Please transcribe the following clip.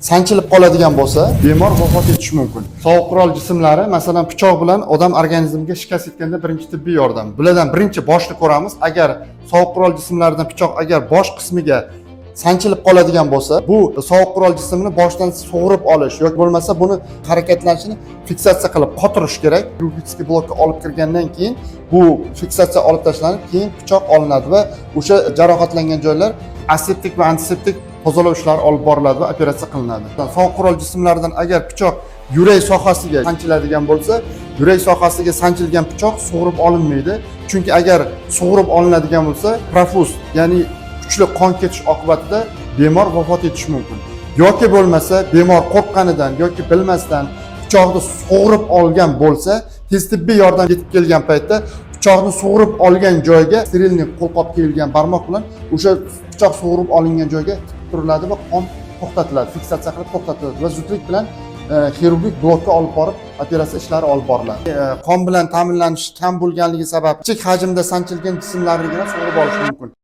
sanchilib qoladigan bo'lsa, bemor vafot etishi mumkin. Sovuq qurol jismlari, masalan, pichoq bilan odam organizmiga shikast yetganda birinchi tibbiy yordam. Bulardan birinchi boshni ko'ramiz. Agar sovuq qurol jismlaridan pichoq agar bosh qismiga sanchilib qoladigan bo'lsa, bu sovuq qurol jismini boshdan sug'urib olish yoki bo'lmasa buni harakatlanishini fiksatsiya qilib qotirish kerak. Chirurgiический blokka olib kirgandan keyin bu fiksatsiya olib tashlanib, keyin pichoq olinadi va o'sha jarohatlangan joylar aseptik va antiseptik tozalash ishlari olib boriladi va operatsiya qilinadi. Sovuq qurol jismlaridan agar pichoq yurak sohasiga sanchiladigan bo'lsa, yurak sohasiga sanchilgan pichoq sug'urib olinmaydi. Chunki agar sug'urib olinadigan bo'lsa, profuz, ya'ni kuchli qon ketish oqibatida bemor vafot etishi mumkin. Yoki bo'lmasa, bemor qo'rqqanidan yoki bilmasdan pichoqni sug'urib olgan bo'lsa, tez tibbiy yordam yetib kelgan paytda pichoqni sug'urib olgan joyga sterilniy qo'lqop kiyilgan barmoq bilan o'sha pichoq sug'urib olingan joyga turiladi va qon to'xtatiladi, fiksatsiya qilib to'xtatiladi va zudlik bilan xirurgik blokka olib borib operatsiya ishlari olib boriladi. Qon bilan ta'minlanish kam bo'lganligi sabab kichik hajmda sanchilgan jismlarni sug'urib olish mumkin.